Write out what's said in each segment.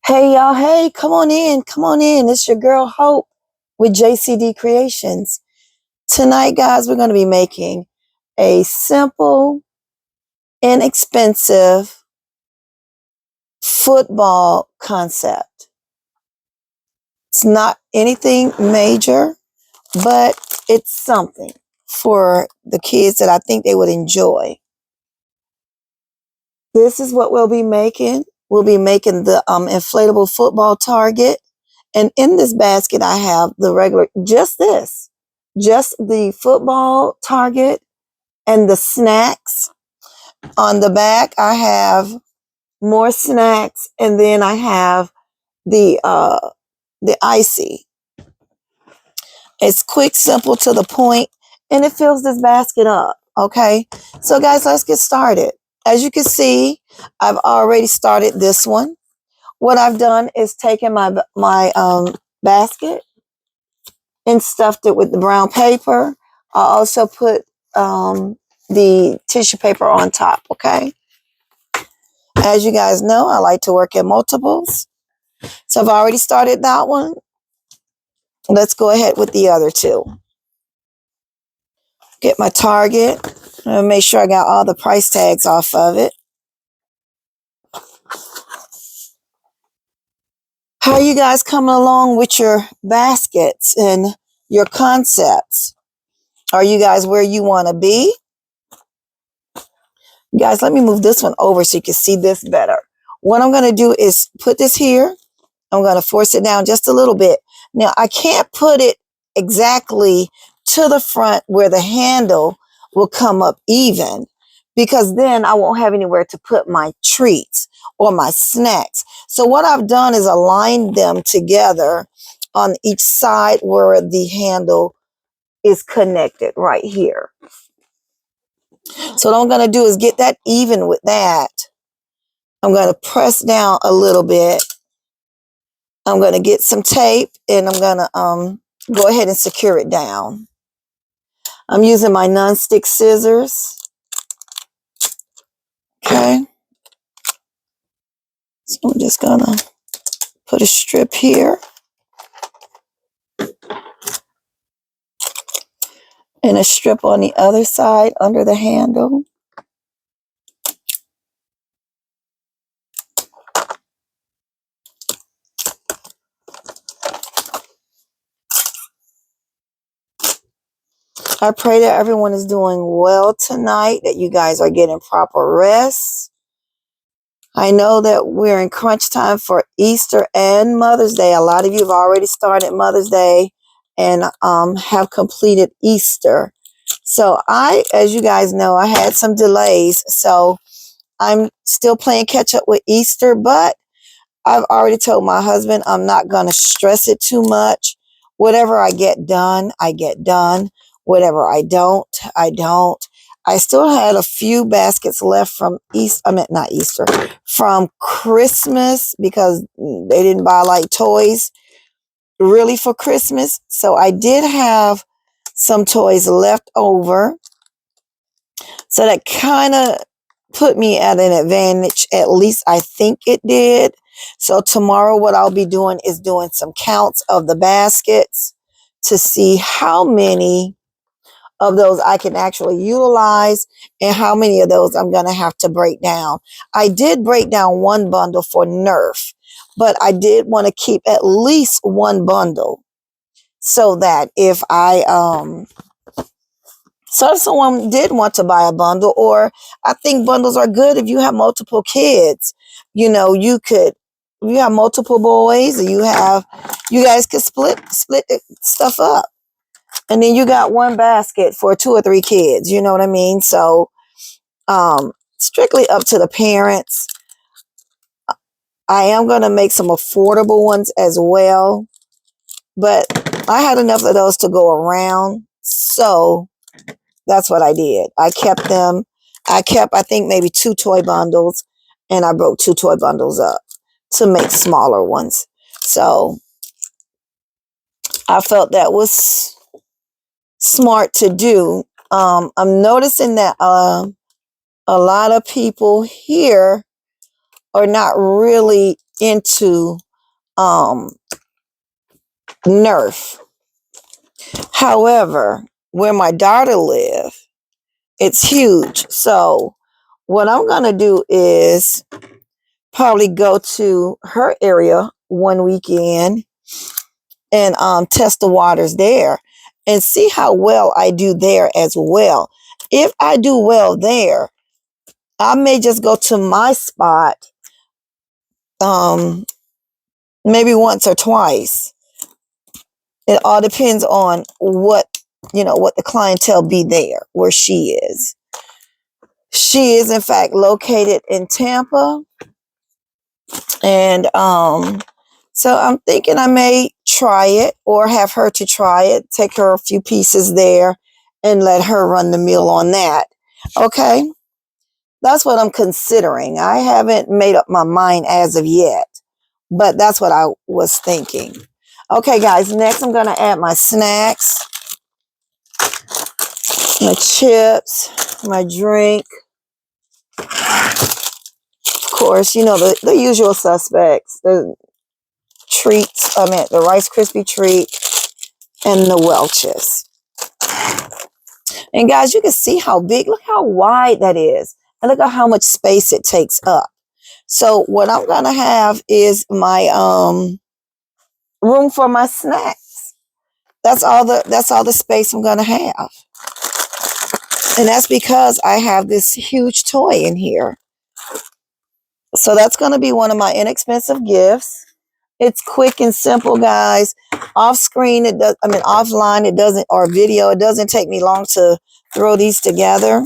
Hey y'all, hey, come on in, come on in. It's your girl Hope with JCD Creations. Tonight, guys, we're going to be making a simple, inexpensive football concept. It's not anything major, but it's something for the kids that I think they would enjoy. This is what we'll be making. We'll be making the inflatable football target. And in this basket, I have the regular, just the football target and the snacks. On the back, I have more snacks, and then I have the icy. It's quick, simple, to the point, and it fills this basket up. Okay, so guys, let's get started. As you can see, I've already started this one. What I've done is taken my basket and stuffed it with the brown paper. I also put the tissue paper on top, okay? As you guys know, I like to work in multiples. So I've already started that one. Let's go ahead with the other two. Get my target. And make sure I got all the price tags off of it. How are you guys coming along with your baskets and your concepts? Are you guys where you want to be? Guys, let me move this one over so you can see this better. What I'm going to do is put this here. I'm going to force it down just a little bit. Now, I can't put it exactly to the front where the handle will come up even, because then I won't have anywhere to put my treats or my snacks. So what I've done is aligned them together on each side where the handle is connected right here. So what I'm going to do is get that even with that. I'm going to press down a little bit. I'm going to get some tape, and I'm going to go ahead and secure it down. I'm using my non-stick scissors. Okay. So I'm just going to put a strip here and a strip on the other side under the handle. I pray that everyone is doing well tonight, that you guys are getting proper rest. I know that we're in crunch time for Easter and Mother's Day. A lot of you have already started Mother's Day and have completed Easter. So as you guys know, I had some delays. So I'm still playing catch up with Easter, but I've already told my husband I'm not going to stress it too much. Whatever I get done, I get done. Whatever I don't, I don't. I still had a few baskets left from not Easter, from Christmas, because they didn't buy like toys really for Christmas. So I did have some toys left over. So that kind of put me at an advantage. At least I think it did. So tomorrow what I'll be doing is doing some counts of the baskets to see how many of those I can actually utilize and how many of those I'm going to have to break down. I did break down one bundle for Nerf, but I did want to keep at least one bundle so that if someone did want to buy a bundle, or I think bundles are good if you have multiple kids. You know, you have multiple boys, and you guys could split stuff up. And then you got one basket for 2 or 3 kids. You know what I mean? So, strictly up to the parents. I am going to make some affordable ones as well. But I had enough of those to go around. So that's what I did. I kept them. I think, maybe 2 toy bundles. And I broke 2 toy bundles up to make smaller ones. So I felt that was smart to do. I'm noticing that a lot of people here are not really into Nerf. However, where my daughter lives, it's huge. So what I'm gonna do is probably go to her area one weekend and test the waters there and see how well I do there as well. If I do well there, I may just go to my spot maybe once or twice. It all depends on what the clientele be there where she is. She is in fact located in Tampa, and so I'm thinking I may try it or have her to try it, take her a few pieces there and let her run the mill on that. Okay? That's what I'm considering. I haven't made up my mind as of yet, but that's what I was thinking. Okay, guys, next I'm going to add my snacks, my chips, my drink. Of course, the usual suspects, the treats, the Rice Krispie treat and the Welch's. And guys, you can see how big, look how wide that is. And look at how much space it takes up. So what I'm going to have is my room for my snacks. That's all the space I'm going to have. And that's because I have this huge toy in here. So that's going to be one of my inexpensive gifts. It's quick and simple, guys. Off screen, offline, it doesn't, or video, it doesn't take me long to throw these together.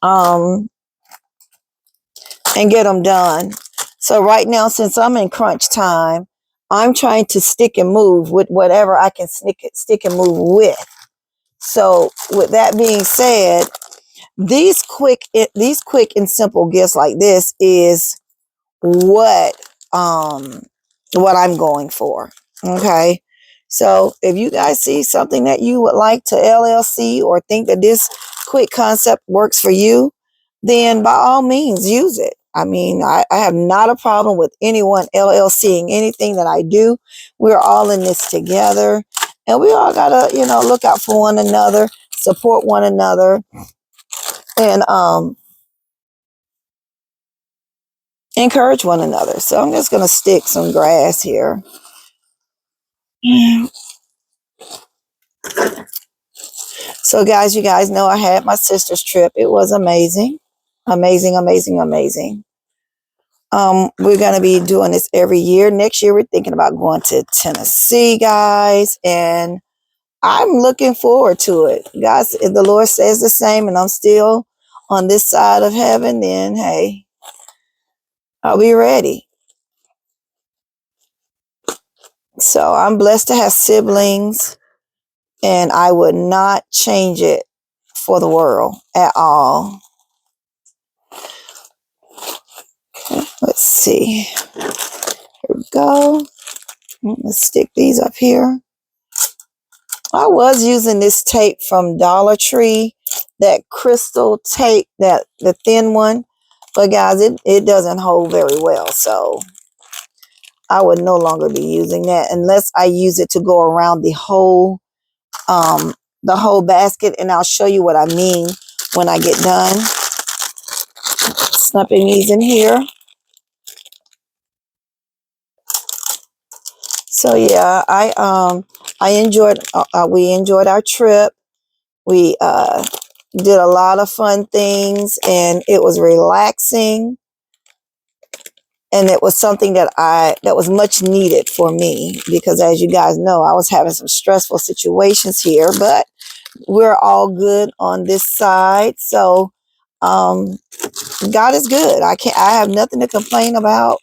And get them done. So right now, since I'm in crunch time, I'm trying to stick and move with whatever I can stick and move with. So with that being said, these quick and simple gifts like this is what I'm going for. Okay. So if you guys see something that you would like to LLC or think that this quick concept works for you, then by all means use it. I have not a problem with anyone LLCing anything that I do. We're all in this together, and we all gotta, look out for one another, support one another, and encourage one another. So I'm just gonna stick some grass here. So guys, you guys know I had my sister's trip. It was amazing. Amazing, amazing, amazing. We're going to be doing this every year. Next year, we're thinking about going to Tennessee, guys. And I'm looking forward to it. Guys, if the Lord says the same and I'm still on this side of heaven, then hey, I'll be ready. So I'm blessed to have siblings, and I would not change it for the world at all. Okay, let's see. Here we go. Let's stick these up here. I was using this tape from Dollar Tree, that crystal tape, the thin one. But guys, it doesn't hold very well. So I would no longer be using that unless I use it to go around the whole basket. And I'll show you what I mean when I get done. Snapping these in here. So yeah, we enjoyed our trip. We did a lot of fun things, and it was relaxing, and it was something that was much needed for me, because as you guys know, I was having some stressful situations here, but we're all good on this side. So God is good. I have nothing to complain about.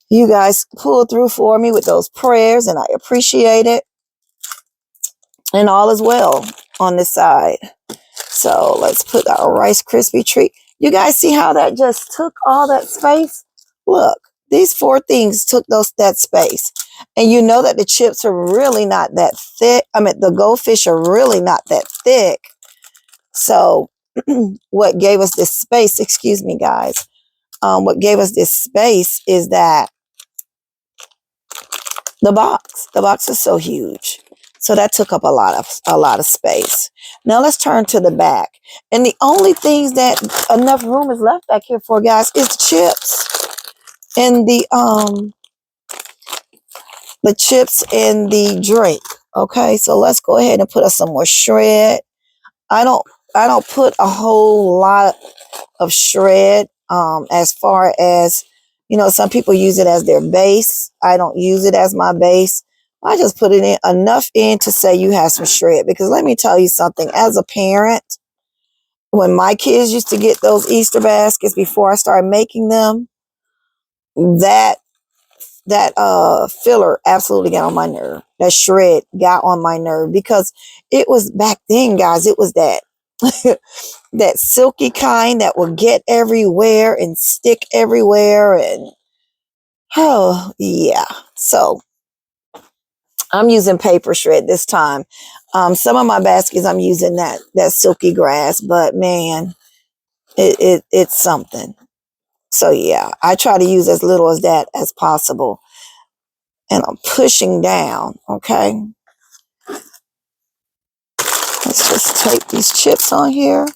You guys pulled through for me with those prayers, and I appreciate it. And all is well on this side. So let's put our Rice Krispie treat. You guys see how that just took all that space? Look, these 4 things took that space. And you know that the chips are really not that thick. The goldfish are really not that thick. So what gave us this space, excuse me, guys, what gave us this space is that the box is so huge. So that took up a lot of space. Now let's turn to the back. And the only things that enough room is left back here for, guys, is the chips and the chips and the drink. Okay, so let's go ahead and put us some more shred. I don't put a whole lot of shred as far as, some people use it as their base. I don't use it as my base. I just put it in enough in to say you have some shred, because let me tell you something, as a parent, when my kids used to get those Easter baskets before I started making them, that filler absolutely got on my nerve. That shred got on my nerve, because it was back then, guys, it was that that silky kind that will get everywhere and stick everywhere. And oh yeah, so I'm using paper shred this time. Some of my baskets I'm using that silky grass, but man, it's something. So yeah, I try to use as little as that as possible. And I'm pushing down, okay? Let's just take these chips on here.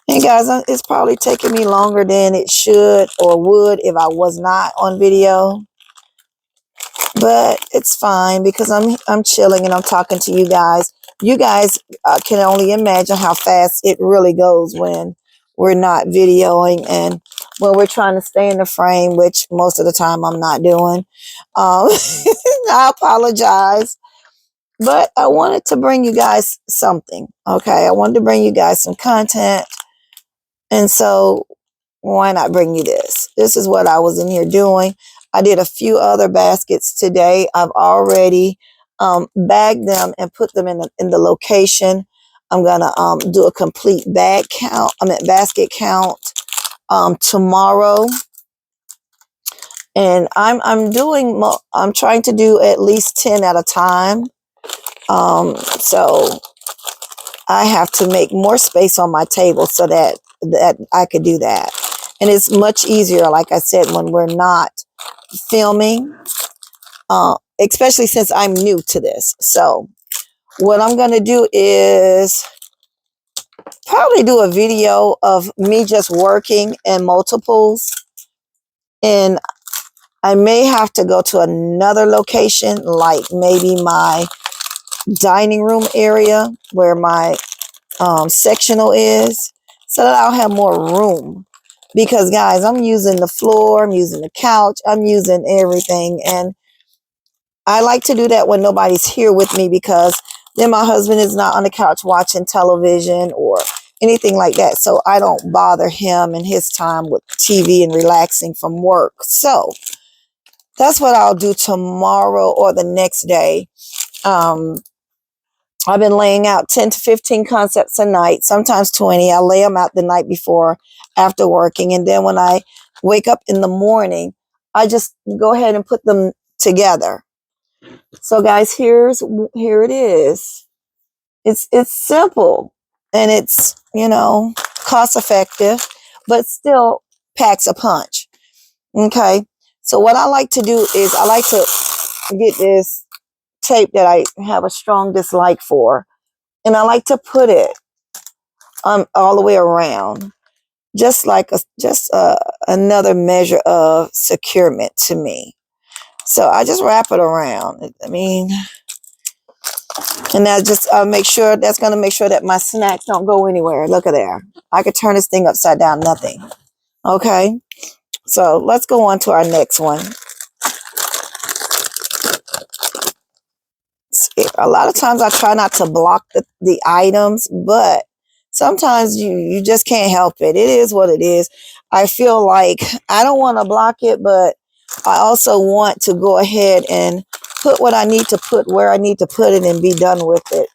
And guys, it's probably taking me longer than it should or would if I was not on video. But it's fine, because I'm chilling and I'm talking to you guys. You guys can only imagine how fast it really goes when we're not videoing and when we're trying to stay in the frame, which most of the time I'm not doing. I apologize. But I wanted to bring you guys something, okay? I wanted to bring you guys some content. And so why not bring you this? This is what I was in here doing. I did a few other baskets today. I've already bagged them and put them in the location. I'm gonna do a complete bag count. Basket count tomorrow, and I'm trying to do at least 10 at a time. So I have to make more space on my table so that I could do that. And it's much easier, like I said, when we're not filming, especially since I'm new to this. So what I'm going to do is probably do a video of me just working in multiples. And I may have to go to another location, like maybe my dining room area where my sectional is, so that I'll have more room. Because guys, I'm using the floor, I'm using the couch, I'm using everything. And I like to do that when nobody's here with me, because then my husband is not on the couch watching television or anything like that. So I don't bother him and his time with TV and relaxing from work. So that's what I'll do tomorrow or the next day. I've been laying out 10 to 15 concepts a night, sometimes 20. I lay them out the night before after working. And then when I wake up in the morning, I just go ahead and put them together. So guys, here it is. It's simple, and it's, cost effective, but still packs a punch. Okay. So what I like to do is I like to get this tape that I have a strong dislike for, and I like to put it all the way around, just like another measure of securement to me. So I just wrap it around. And that just make sure that's going to make sure that my snacks don't go anywhere. Look at there. I could turn this thing upside down, nothing. Okay. So let's go on to our next one. A lot of times I try not to block the items, but sometimes you just can't help it. It is what it is. I feel like I don't want to block it, but I also want to go ahead and put what I need to put where I need to put it and be done with it.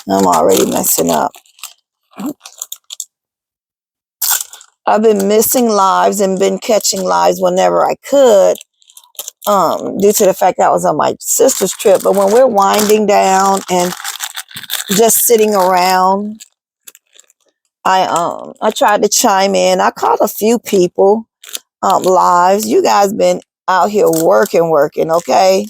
I'm already messing up. I've been missing lives and been catching lives whenever I could, due to the fact that I was on my sister's trip. But when we're winding down and just sitting around, I tried to chime in. I caught a few people lives. You guys been out here working, okay?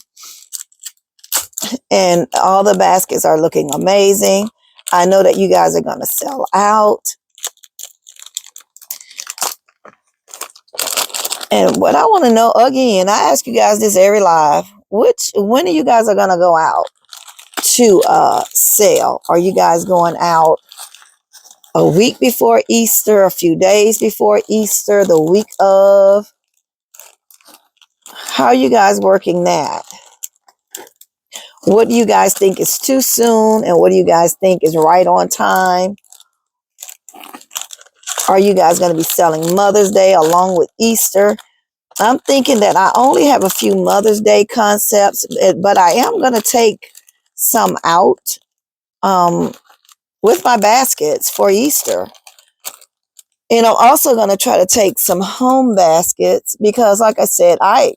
And all the baskets are looking amazing. I know that you guys are gonna sell out. And what I want to know again, I ask you guys this every live. When are you guys are gonna go out to sell? Are you guys going out a week before Easter, a few days before Easter, the week of? How are you guys working that? What do you guys think is too soon? And what do you guys think is right on time? Are you guys going to be selling Mother's Day along with Easter? I'm thinking that I only have a few Mother's Day concepts, but I am going to take some out with my baskets for Easter. And I'm also going to try to take some home baskets because, like I said, I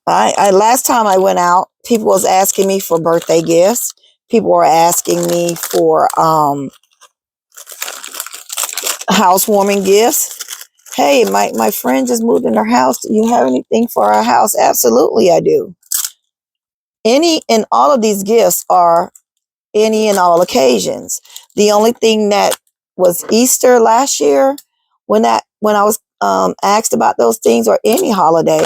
last time I went out, people was asking me for birthday gifts. People were asking me for housewarming gifts. Hey, my friend just moved in her house. Do you have anything for our house? Absolutely, I do. Any and all of these gifts are any and all occasions. The only thing that was Easter last year, when I was asked about those things, or any holiday,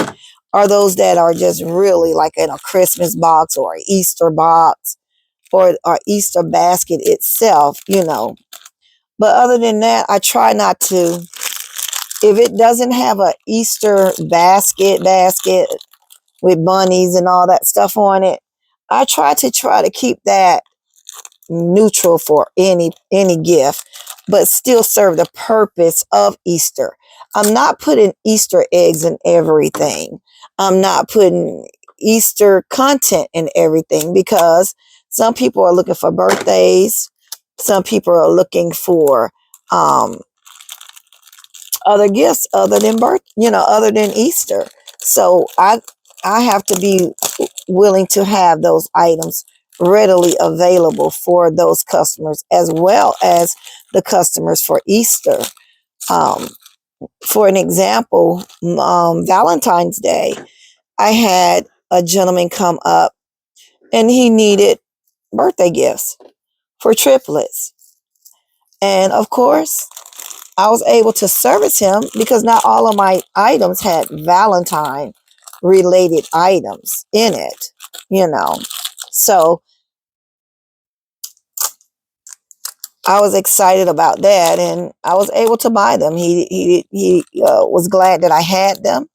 are those that are just really like in a Christmas box or an Easter box or Easter basket itself, you know. But other than that, I try not to. If it doesn't have a Easter basket with bunnies and all that stuff on it, I try to keep that neutral for any gift, but still serve the purpose of Easter. I'm not putting Easter eggs in everything. I'm not putting Easter content in everything because some people are looking for birthdays. Some people are looking for other gifts other than other than Easter. So I have to be willing to have those items readily available for those customers as well as the customers for Easter. Um, for an example, Valentine's Day, I had a gentleman come up and he needed birthday gifts for triplets. And of course, I was able to service him because not all of my items had Valentine related items in it, you know. So I was excited about that and I was able to buy them. He was glad that I had them.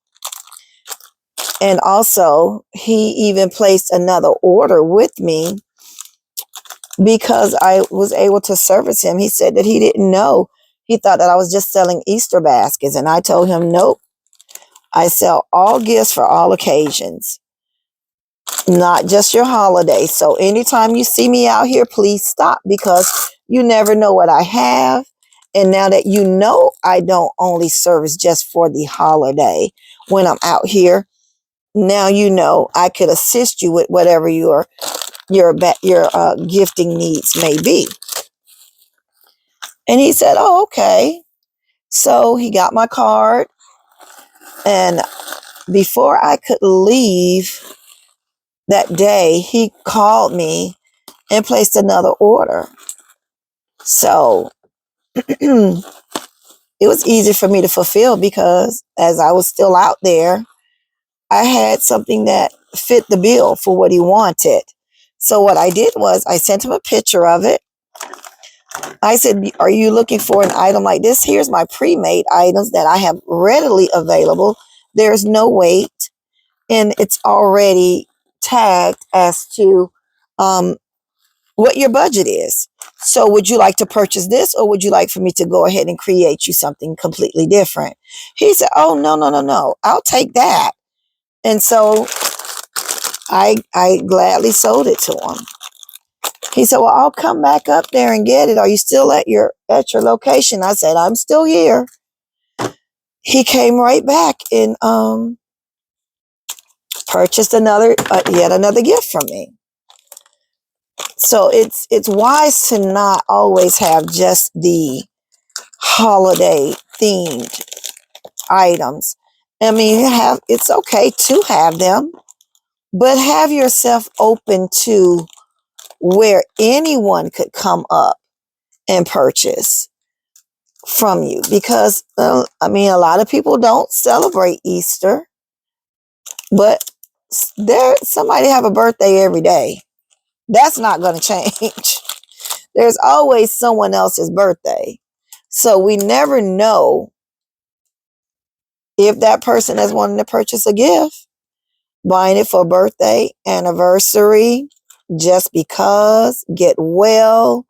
And also, he even placed another order with me because I was able to service him. He said that he didn't know. He thought that I was just selling Easter baskets. And I told him, nope, I sell all gifts for all occasions, not just your holidays. So anytime you see me out here, please stop because you never know what I have. And now that you know I don't only service just for the holiday when I'm out here, now you know I could assist you with whatever your gifting needs may be. And he said, oh, okay. So he got my card. And before I could leave that day, he called me and placed another order. So it was easy for me to fulfill because as I was still out there, I had something that fit the bill for what he wanted. So what I did was I sent him a picture of it. I said, are you looking for an item like this? Here's my pre-made items that I have readily available. There's no wait and it's already tagged as to what your budget is. So would you like to purchase this or would you like for me to go ahead and create you something completely different? He said, oh, no. I'll take that. And so I gladly sold it to him. He said, well, I'll come back up there and get it. Are you still at your location? I said, I'm still here. He came right back and purchased yet another gift from me. So it's wise to not always have just the holiday themed items. I mean, it's okay to have them, but have yourself open to where anyone could come up and purchase from you, because I mean, a lot of people don't celebrate Easter, but there somebody have a birthday every day. That's not going to change. There's always someone else's birthday. So we never know if that person is wanting to purchase a gift, buying it for a birthday, anniversary, just because, get well.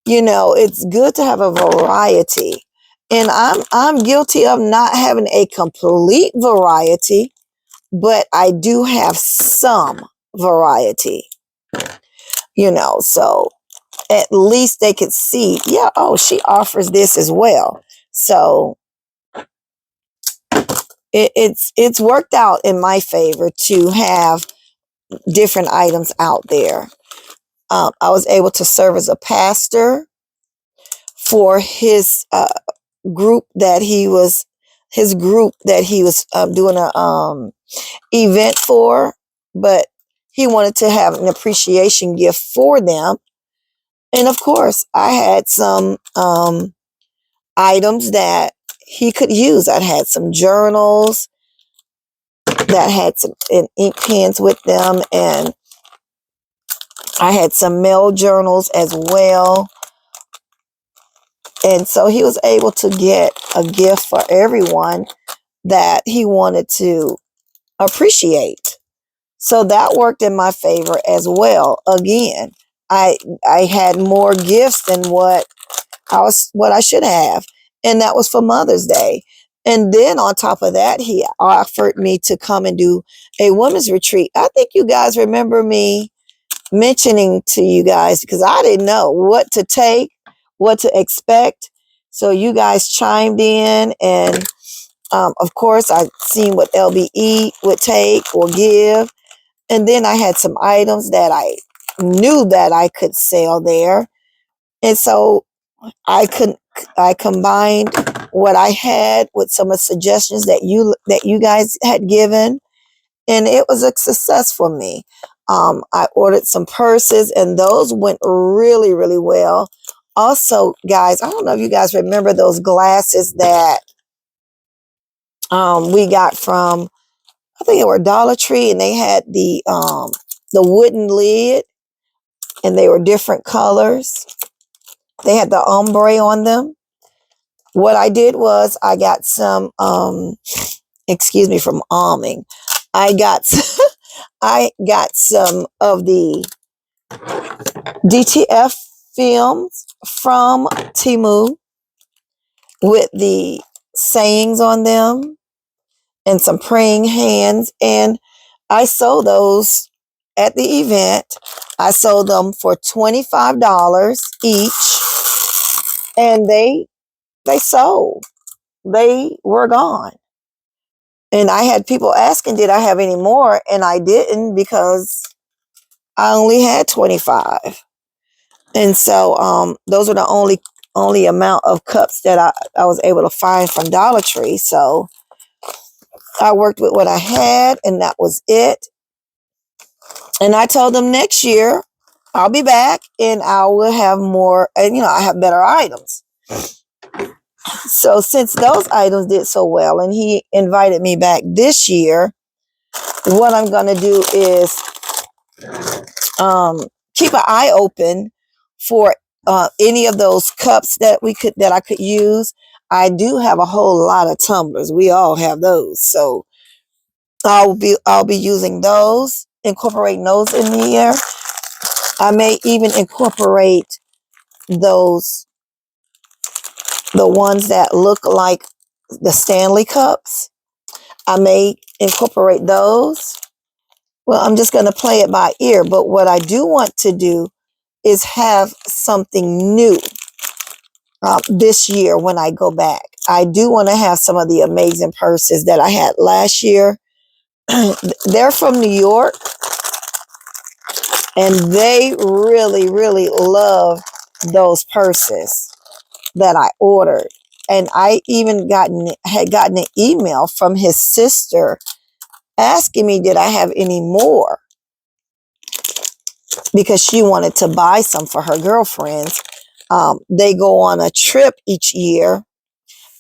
You know, it's good to have a variety. And I'm guilty of not having a complete variety, but I do have some variety, you know, so at least they could see, yeah, oh, she offers this as well. So it's worked out in my favor to have different items out there. I was able to serve as a pastor for group that he was his group that he was doing a event for, but he wanted to have an appreciation gift for them. And of course, I had some items that he could use. I had some journals that had some ink pens with them, and I had some mail journals as well. And so he was able to get a gift for everyone that he wanted to appreciate. So that worked in my favor as well. Again, I had more gifts than what I should have. And that was for Mother's Day. And then on top of that, he offered me to come and do a women's retreat. I think you guys remember me mentioning to you guys, because I didn't know what to take, what to expect. So you guys chimed in, and of course, I seen what LBE would take or give. And then I had some items that I knew that I could sell there. And so I combined what I had with some of the suggestions that you guys had given, and it was a success for me. I ordered some purses, and those went really, really well. Also, guys, I don't know if you guys remember those glasses that we got from, I think it were Dollar Tree, and they had the wooden lid, and they were different colors. They had the ombre on them. What I did was I got some, excuse me from alming. I got I got some of the DTF films from Temu with the sayings on them and some praying hands, and I sold those at the event. I sold them for $25 each, and they sold. They were gone. And I had people asking, did I have any more? And I didn't, because I only had 25. And so those are the only amount of cups that I was able to find from Dollar Tree. So I worked with what I had, and that was it. And I told them next year I'll be back and I will have more, and I have better items. So since those items did so well and he invited me back this year, what I'm going to do is keep an eye open for any of those cups that I could use. I do have a whole lot of tumblers. We all have those. So I'll be using those, incorporating those in here. I may even incorporate the ones that look like the Stanley cups. I may incorporate those. Well, I'm just going to play it by ear. But what I do want to do is have something new this year when I go back. I do want to have some of the amazing purses that I had last year. They're from New York. And they really, really love those purses that I ordered. And I even had gotten an email from his sister asking me, did I have any more? Because she wanted to buy some for her girlfriends. They go on a trip each year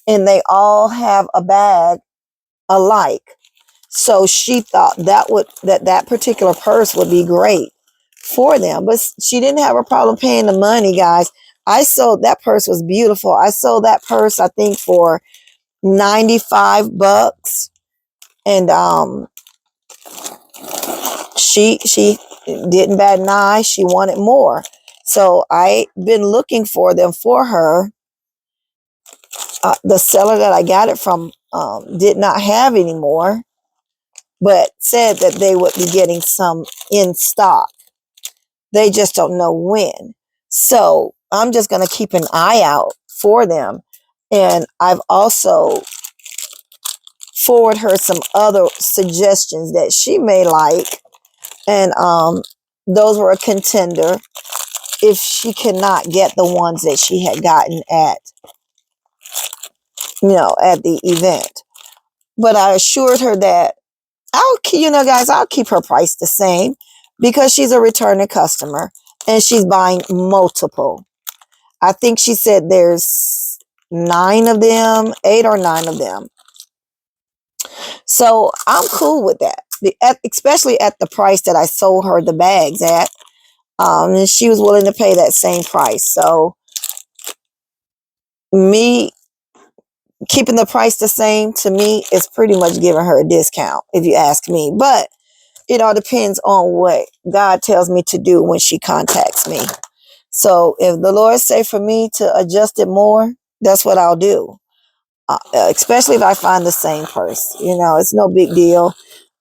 and they all have a bag alike. So she thought that particular purse would be great for them, but she didn't have a problem paying the money, guys. I sold that purse, was beautiful. I sold that purse, I think, for $95, and she didn't bat an eye. She wanted more, so I been looking for them for her. The seller that I got it from did not have any more, but said that they would be getting some in stock. They just don't know when. So I'm just going to keep an eye out for them. And I've also forward her some other suggestions that she may like. And those were a contender if she cannot get the ones that she had gotten at, at the event. But I assured her that guys, I'll keep her price the same because she's a returning customer and she's buying multiple. I think she said there's 9 of them, 8 or 9 of them. So I'm cool with that, especially at the price that I sold her the bags at. And she was willing to pay that same price. So me keeping the price the same, to me, is pretty much giving her a discount, if you ask me. But it all depends on what God tells me to do when she contacts me. So if the Lord say for me to adjust it more, that's what I'll do. Especially if I find the same purse. It's no big deal.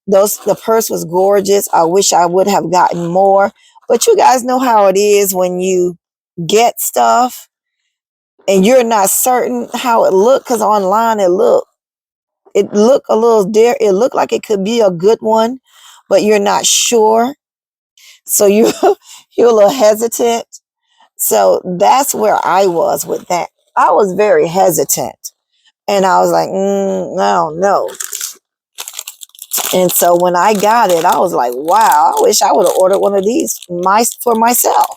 The purse was gorgeous. I wish I would have gotten more. But you guys know how it is when you get stuff and you're not certain how it looked, because online it looked a little dear. It looked like it could be a good one, but you're not sure. So you're a little hesitant. So that's where I was with that. I was very hesitant. And I was like, I don't know. And so when I got it, I was like, wow, I wish I would have ordered one of these for myself.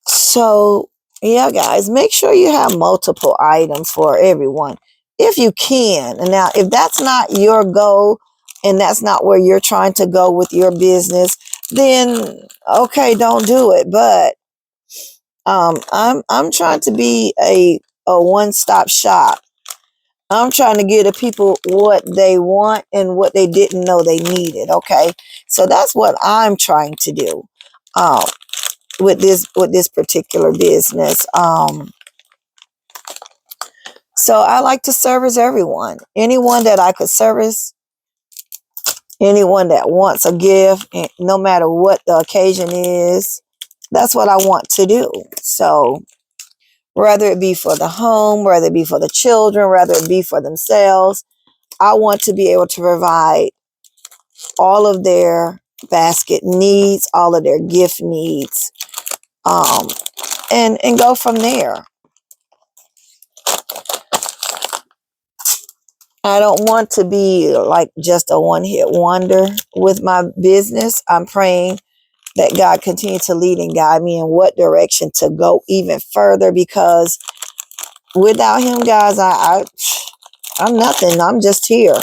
So, yeah, guys, make sure you have multiple items for everyone if you can. And now, if that's not your goal and that's not where you're trying to go with your business, then okay, don't do it. But I'm trying to be a one-stop shop. I'm trying to give the people what they want and what they didn't know they needed. Okay, so that's what I'm trying to do with this particular business. So I like to service everyone, anyone that I could service, anyone that wants a gift, no matter what the occasion is. That's what I want to do. So whether it be for the home, whether it be for the children, whether it be for themselves, I want to be able to provide all of their basket needs, all of their gift needs, and go from there. I don't want to be like just a one-hit wonder with my business. I'm praying that God continue to lead and guide me in what direction to go even further, because without him, guys, I'm nothing. I'm just here.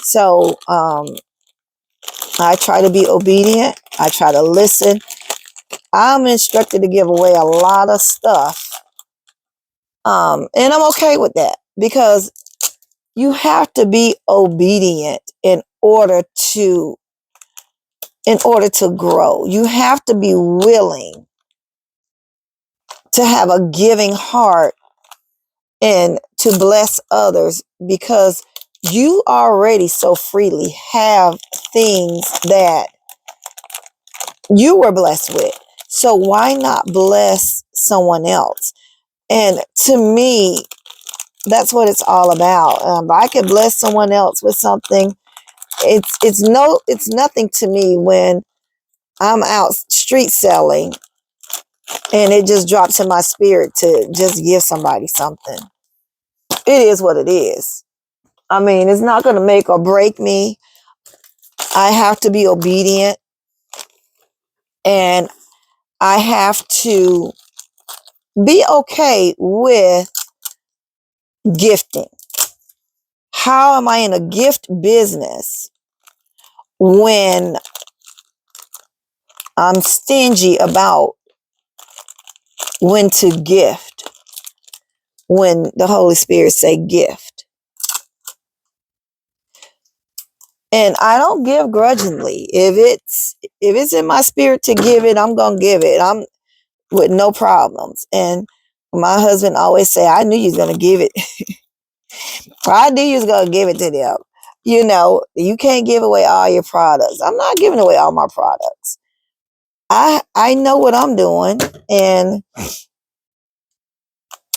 So I try to be obedient. I try to listen. I'm instructed to give away a lot of stuff. And I'm okay with that, because you have to be obedient in order to grow. You have to be willing to have a giving heart and to bless others, because you already so freely have things that you were blessed with. So why not bless someone else? And to me, that's what it's all about. If I could bless someone else with something, it's nothing to me when I'm out street selling, and it just drops in my spirit to just give somebody something. It is what it is. I mean, it's not going to make or break me. I have to be obedient, and I have to be okay with gifting. How am I in a gift business when I'm stingy about when to gift, when the Holy Spirit say gift? And I don't give grudgingly. If it's in my spirit to give it, I'm gonna give it. I'm with no problems. And my husband always say, I knew you was gonna give it. I knew you was gonna give it to them. You know, you can't give away all your products. I'm not giving away all my products. I know what I'm doing, and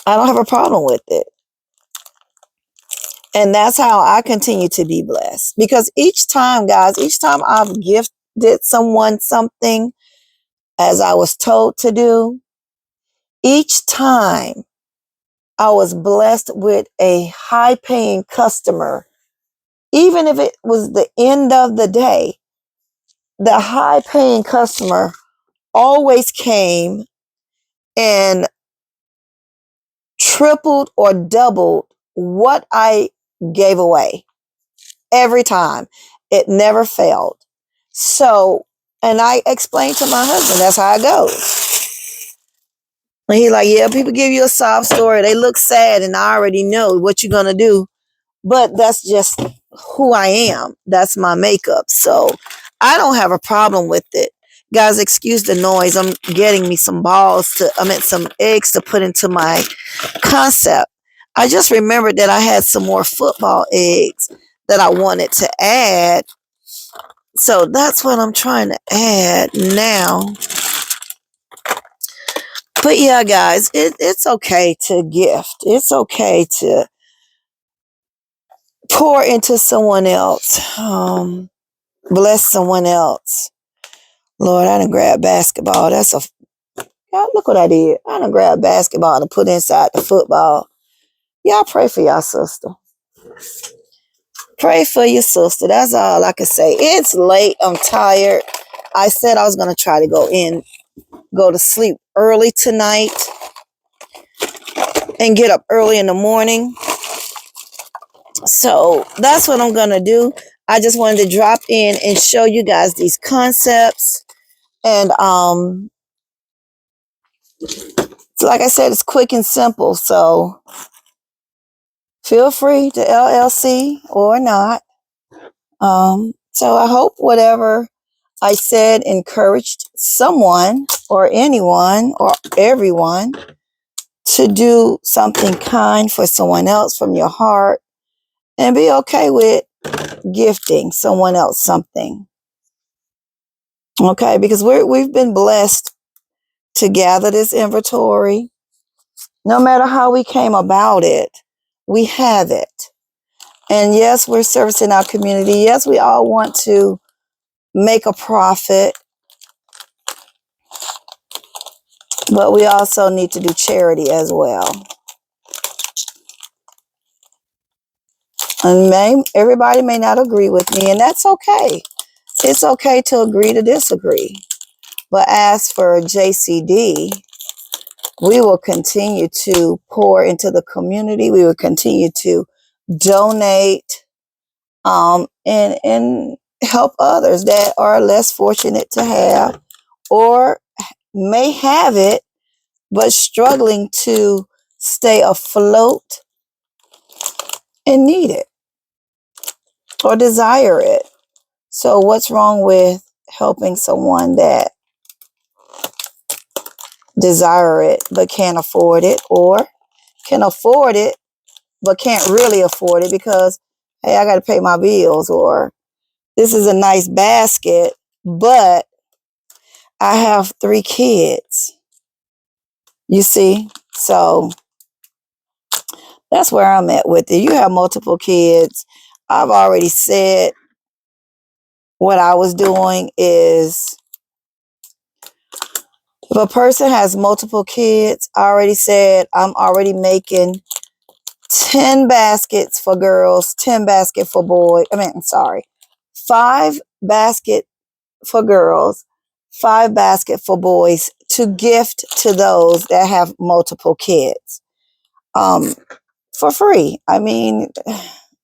I don't have a problem with it. And that's how I continue to be blessed. Because each time, guys, each time I've gifted someone something as I was told to do, each time I was blessed with a high paying customer. Even if it was the end of the day, the high paying customer always came and tripled or doubled what I gave away every time. It never failed. So, and I explained to my husband, that's how it goes. And he's like, yeah, people give you a sob story. They look sad, and I already know what you're going to do. But that's just who I am. That's my makeup. So I don't have a problem with it. Guys, excuse the noise. I'm getting me some some eggs to put into my concept. I just remembered that I had some more football eggs that I wanted to add. So that's what I'm trying to add now. But yeah, guys, it's okay to gift. It's okay to pour into someone else. Bless someone else. Lord, I done grabbed basketball. God, look what I did. I done grabbed basketball and put inside the football. Y'all pray for y'all sister. Pray for your sister. That's all I can say. It's late. I'm tired. I said I was going to try to go to sleep early tonight and get up early in the morning. So that's what I'm going to do. I just wanted to drop in and show you guys these concepts. And so like I said, it's quick and simple. So feel free to LLC or not. So I hope whatever I said encouraged someone or anyone or everyone to do something kind for someone else from your heart, and be okay with gifting someone else something. Okay, because we've been blessed to gather this inventory. No matter how we came about it, we have it. And yes, we're servicing our community. Yes, we all want to make a profit, but we also need to do charity as well. And everybody may not agree with me, and that's okay. It's okay to agree to disagree. But as for JCD, we will continue to pour into the community. We will continue to donate, and help others that are less fortunate to have, or may have it but struggling to stay afloat and need it or desire it. So what's wrong with helping someone that desire it but can't afford it, or can afford it but can't really afford it because, hey, I got to pay my bills, or this is a nice basket, but I have 3 kids. You see? So that's where I'm at with it. You have multiple kids. I've already said what I was doing is If a person has multiple kids, I already said I'm already making 10 baskets for girls, 10 basket for boys. I'm sorry. 5 basket for girls, 5 basket for boys to gift to those that have multiple kids. For free. I mean,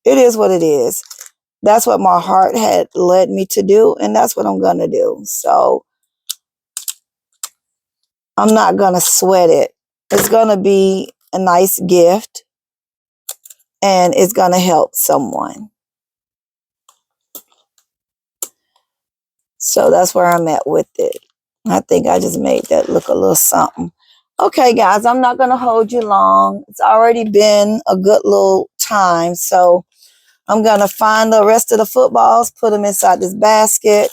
it is what it is. That's what my heart had led me to do, and that's what I'm going to do. So I'm not going to sweat it. It's going to be a nice gift, and it's going to help someone. So that's where I'm at with it. I think I just made that look a little something. Okay, guys, I'm not going to hold you long. It's already been a good little time. So I'm going to find the rest of the footballs, put them inside this basket,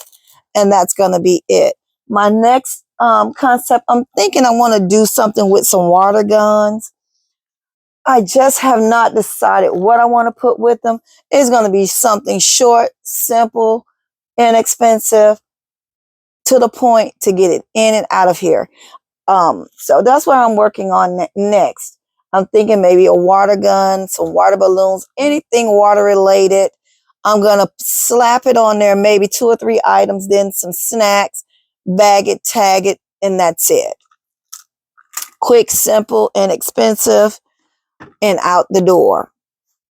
and that's going to be it. My next concept, I'm thinking I want to do something with some water guns. I just have not decided what I want to put with them. It's going to be something short, simple, inexpensive, to the point to get it in and out of here. So that's what I'm working on next. I'm thinking maybe a water gun, some water balloons, anything water related. I'm going to slap it on there, maybe 2 or 3 items, then some snacks, bag it, tag it, and that's it. Quick, simple, inexpensive, and out the door.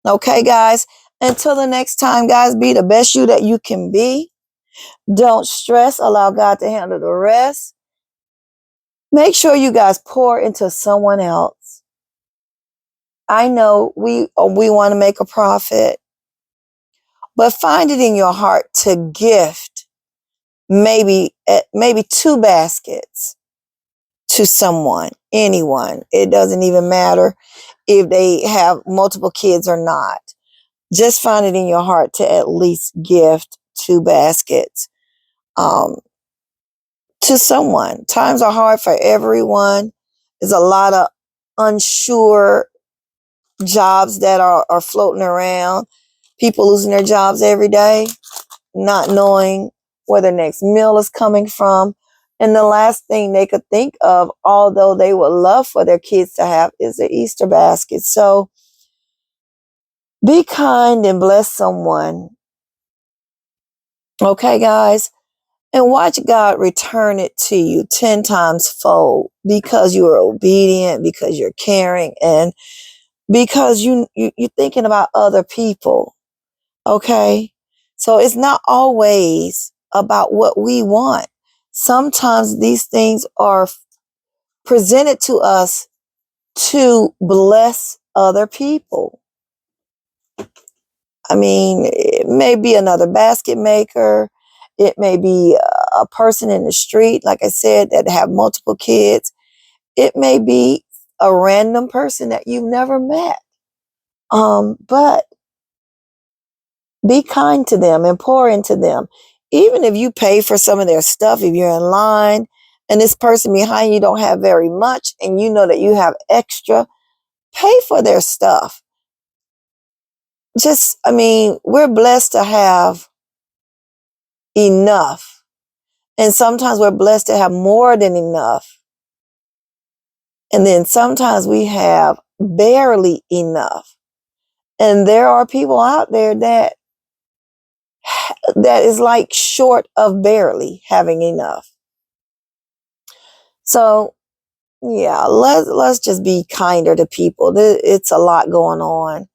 Okay, guys? Until the next time, guys, be the best you that you can be. Don't stress. Allow God to handle the rest. Make sure you guys pour into someone else. I know we want to make a profit, but find it in your heart to gift maybe 2 baskets to someone, anyone. It doesn't even matter if they have multiple kids or not. Just find it in your heart to at least gift 2 baskets to someone. Times are hard for everyone. There's a lot of unsure jobs that are floating around. People losing their jobs every day, not knowing where their next meal is coming from. And the last thing they could think of, although they would love for their kids to have, is the Easter basket. So be kind and bless someone. Okay, guys? And watch God return it to you 10 times fold because you are obedient, because you're caring, and because you're thinking about other people. Okay? So it's not always about what we want. Sometimes these things are presented to us to bless other people. I mean, it may be another basket maker. It may be a person in the street, like I said, that have multiple kids. It may be a random person that you've never met. But be kind to them and pour into them. Even if you pay for some of their stuff, if you're in line and this person behind you don't have very much and you know that you have extra, pay for their stuff. We're blessed to have enough. And sometimes we're blessed to have more than enough. And then sometimes we have barely enough. And there are people out there that is like short of barely having enough. So yeah, let's just be kinder to people. It's a lot going on.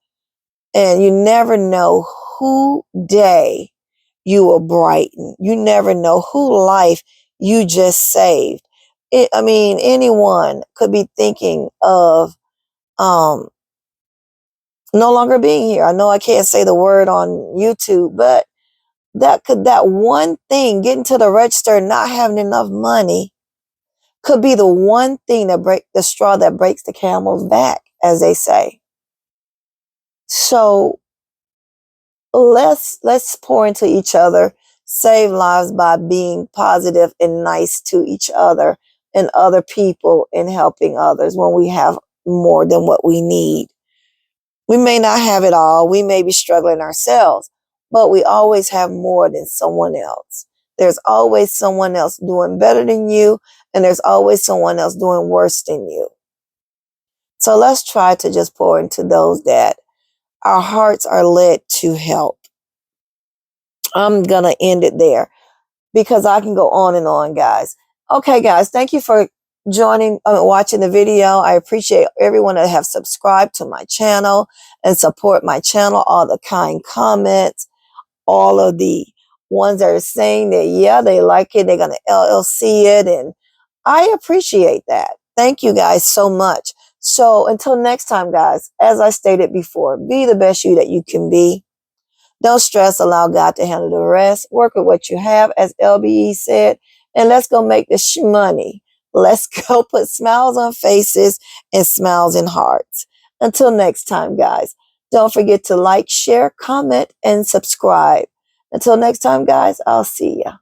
And you never know who day you will brighten. You never know who life you just saved. Anyone could be thinking of no longer being here. I know I can't say the word on YouTube, but that one thing, getting to the register, not having enough money, could be the one thing that break the straw that breaks the camel's back, as they say. So let's pour into each other, save lives by being positive and nice to each other and other people, and helping others when we have more than what we need. We may not have it all. We may be struggling ourselves, but we always have more than someone else. There's always someone else doing better than you, and there's always someone else doing worse than you. So let's try to just pour into those that our hearts are led to help. I'm going to end it there because I can go on and on, guys. Okay, guys, thank you for watching the video. I appreciate everyone that have subscribed to my channel and support my channel, all the kind comments, all of the ones that are saying that, yeah, they like it, they're going to LLC it, and I appreciate that. Thank you guys so much. So until next time, guys, as I stated before, be the best you that you can be. Don't stress, allow God to handle the rest. Work with what you have, as LBE said, and let's go make this money. Let's go put smiles on faces and smiles in hearts. Until next time, guys, don't forget to like, share, comment, and subscribe. Until next time, guys, I'll see ya.